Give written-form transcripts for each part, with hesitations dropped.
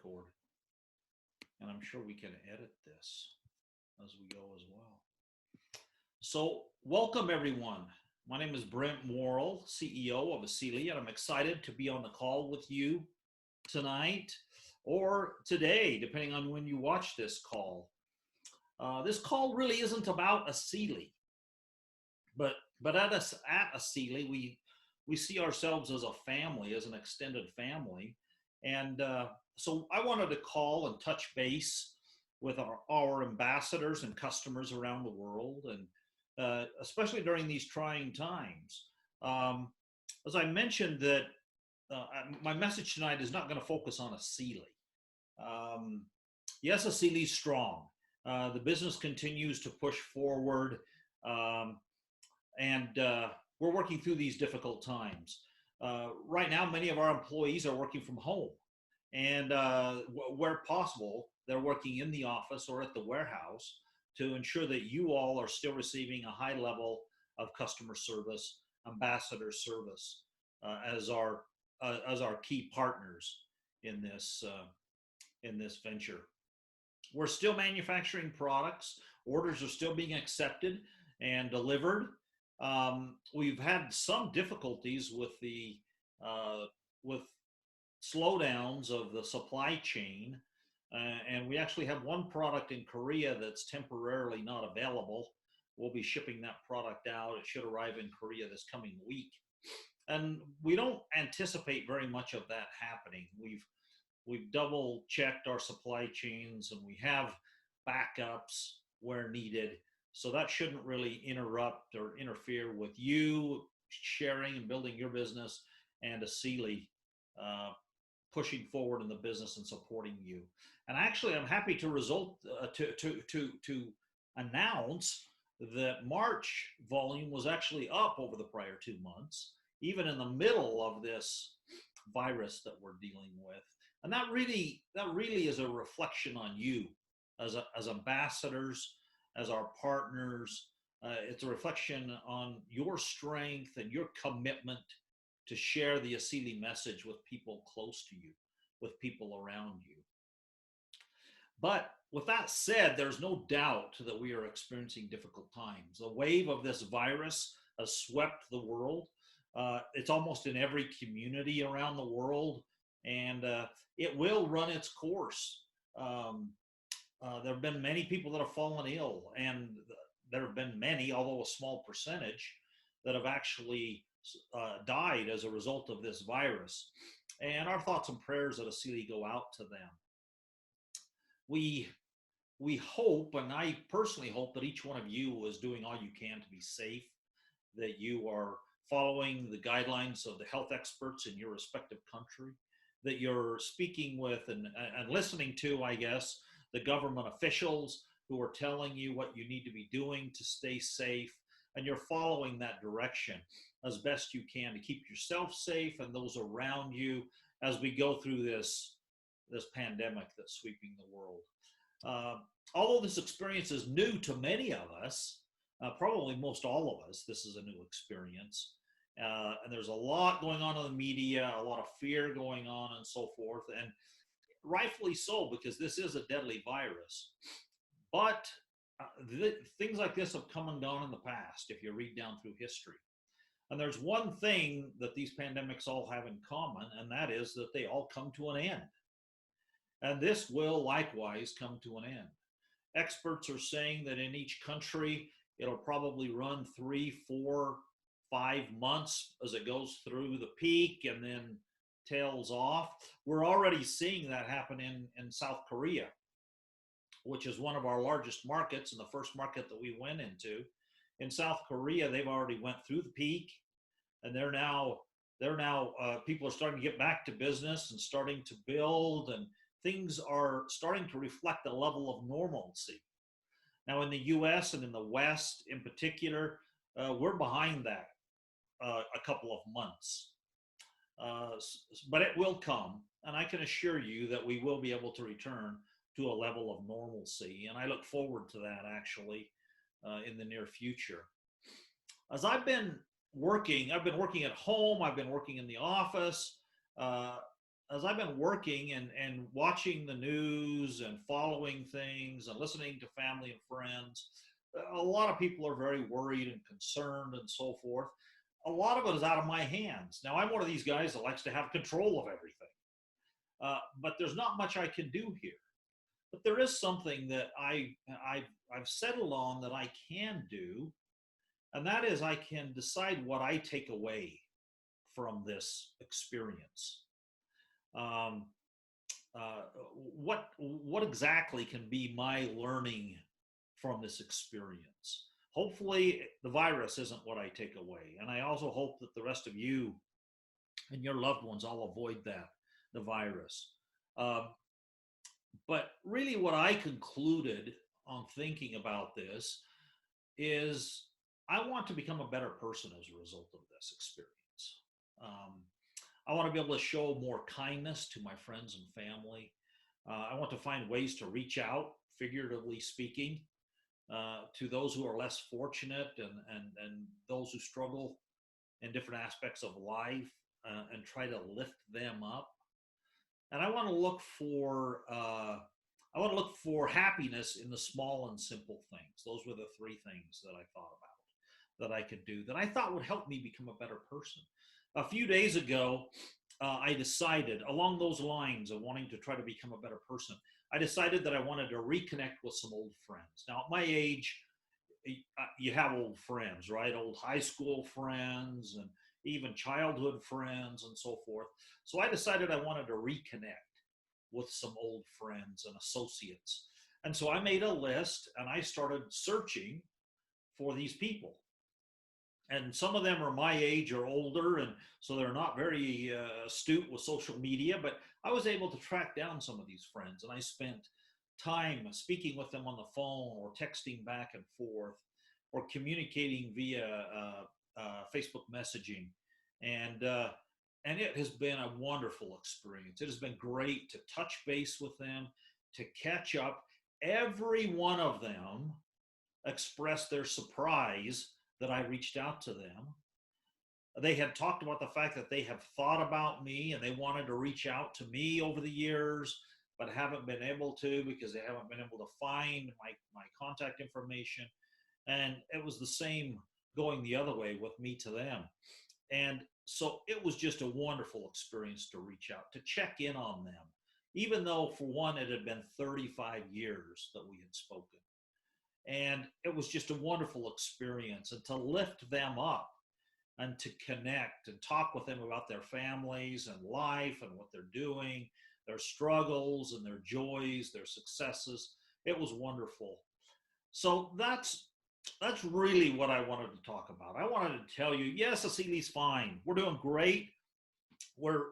record. And I'm sure we can edit this as we go as well. So welcome everyone. My name is Brent Morrill, CEO of Asili, and I'm excited to be on the call with you tonight or today, depending on when you watch this call. This call really isn't about Asili, but at Asili, we see ourselves as a family, as an extended family. And so I wanted to call and touch base with our ambassadors and customers around the world, and especially during these trying times. As I mentioned, that my message tonight is not going to focus on Asili. Yes, Asili is strong. The business continues to push forward, and we're working through these difficult times. Right now, many of our employees are working from home, and where possible, they're working in the office or at the warehouse to ensure that you all are still receiving a high level of customer service, ambassador service, as our key partners in this venture. We're still manufacturing products. Orders are still being accepted and delivered. We've had some difficulties with the slowdowns of the supply chain, and we actually have one product in Korea that's temporarily not available. We'll be shipping that product out. It should arrive in Korea this coming week, and we don't anticipate very much of that happening. We've double checked our supply chains, and we have backups where needed. So that shouldn't really interrupt or interfere with you sharing and building your business and Asili pushing forward in the business and supporting you. And actually, I'm happy to announce that March volume was actually up over the prior 2 months, even in the middle of this virus that we're dealing with. And that really is a reflection on you as ambassadors, as our partners. It's a reflection on your strength and your commitment to share the Asili message with people close to you, with people around you. But with that said, there's no doubt that we are experiencing difficult times. The wave of this virus has swept the world. It's almost in every community around the world, and it will run its course. There have been many people that have fallen ill, and there have been many, although a small percentage, that have actually died as a result of this virus. And our thoughts and prayers at Asili go out to them. We hope, and I personally hope, that each one of you is doing all you can to be safe, that you are following the guidelines of the health experts in your respective country, that you're speaking with and listening to, I guess, the government officials who are telling you what you need to be doing to stay safe, and you're following that direction as best you can to keep yourself safe and those around you as we go through this pandemic that's sweeping the world. Although this experience is new to many of us, probably most all of us, this is a new experience. And there's a lot going on in the media, a lot of fear going on and so forth, and rightfully so, because this is a deadly virus. But things like this have come and gone in the past if you read down through history. And there's one thing that these pandemics all have in common, and that is that they all come to an end. And this will likewise come to an end. Experts are saying that in each country, it'll probably run 3, 4, 5 months as it goes through the peak and then tails off. We're already seeing that happen in South Korea, which is one of our largest markets and the first market that we went into. In South Korea, they've already went through the peak, and they're now people are starting to get back to business and starting to build, and things are starting to reflect a level of normalcy. Now, in the U.S. and in the West in particular, we're behind that a couple of months. But it will come, and I can assure you that we will be able to return to a level of normalcy, and I look forward to that actually in the near future. As I've been working at home, I've been working in the office. as I've been working and watching the news and following things and listening to family and friends, a lot of people are very worried and concerned and so forth. A lot of it is out of my hands. Now, I'm one of these guys that likes to have control of everything, but there's not much I can do here. But there is something that I've settled on that I can do, and that is I can decide what I take away from this experience. Um, what exactly can be my learning from this experience? Hopefully, the virus isn't what I take away, and I also hope that the rest of you and your loved ones all avoid that, the virus. Um, but really, what I concluded on thinking about this is I want to become a better person as a result of this experience. Um, I want to be able to show more kindness to my friends and family. I want to find ways to reach out, figuratively speaking, to those who are less fortunate and those who struggle in different aspects of life, and try to lift them up. And I want to look for happiness in the small and simple things. Those were the three things that I thought about that I could do that I thought would help me become a better person. A few days ago, I decided along those lines of wanting to try to become a better person. I decided that I wanted to reconnect with some old friends. Now, at my age, you have old friends, right? Old high school friends and even childhood friends and so forth. So I decided I wanted to reconnect with some old friends and associates. And so I made a list and I started searching for these people. And some of them are my age or older, and so they're not very astute with social media. But I was able to track down some of these friends, and I spent time speaking with them on the phone or texting back and forth or communicating via Facebook messaging. And and it has been a wonderful experience. It has been great to touch base with them, to catch up. Every one of them expressed their surprise that I reached out to them. They had talked about the fact that they have thought about me and they wanted to reach out to me over the years, but haven't been able to because they haven't been able to find my contact information. And it was the same going the other way with me to them. And so it was just a wonderful experience to reach out, to check in on them, even though for one, it had been 35 years that we had spoken. And it was just a wonderful experience, and to lift them up and to connect and talk with them about their families and life and what they're doing, their struggles and their joys, their successes. It was wonderful. So that's really what I wanted to talk about. I wanted to tell you, yes, Asili's fine. We're doing great. We're,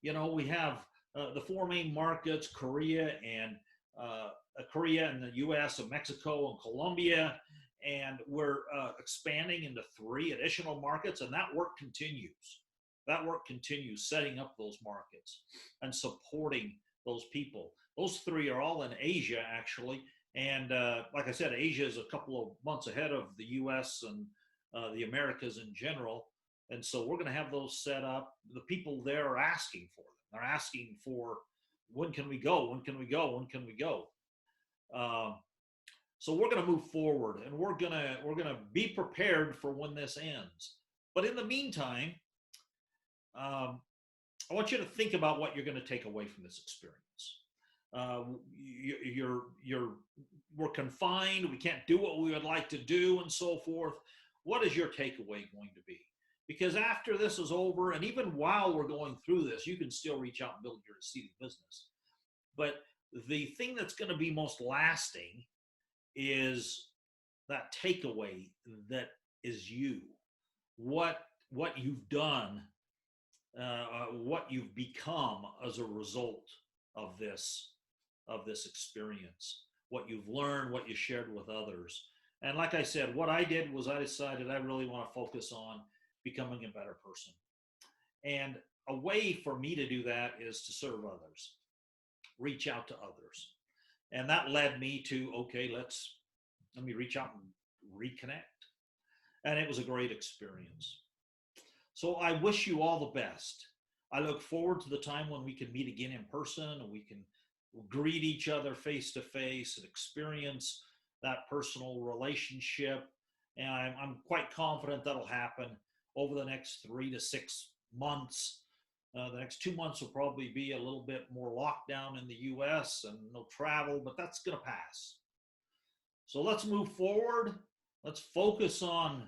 we have the four main markets: Korea and the U.S. and Mexico and Colombia, and we're expanding into three additional markets, and that work continues. That work continues, setting up those markets and supporting those people. Those three are all in Asia, actually. And like I said, Asia is a couple of months ahead of the U.S. and the Americas in general. And so we're going to have those set up. The people there are asking for them. They're asking for, when can we go? When can we go? When can we go? So we're going to move forward, and we're gonna be prepared for when this ends. But in the meantime, I want you to think about what you're going to take away from this experience. We're confined. We can't do what we would like to do, and so forth. What is your takeaway going to be? Because after this is over, and even while we're going through this, you can still reach out and build your Asili business. But the thing that's going to be most lasting is that takeaway that is you, what you've done, what you've become as a result of this experience, what you've learned, what you shared with others. And like I said, what I did was I decided I really want to focus on becoming a better person. And a way for me to do that is to serve others, reach out to others. And that led me to, okay, let me reach out and reconnect. And it was a great experience. So I wish you all the best. I look forward to the time when we can meet again in person and we can greet each other face to face and experience that personal relationship. And I'm quite confident that'll happen over the next 3 to 6 months. The next 2 months will probably be a little bit more lockdown in the US and no travel, but that's going to pass. So let's move forward. Let's focus on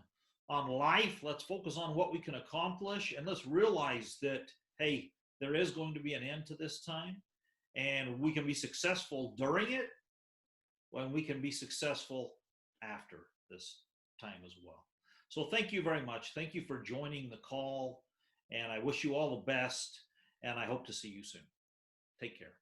life. Let's focus on what we can accomplish, and let's realize that, hey, there is going to be an end to this time, and we can be successful during it when we can be successful after this time as well. So thank you very much. Thank you for joining the call, and I wish you all the best, and I hope to see you soon. Take care.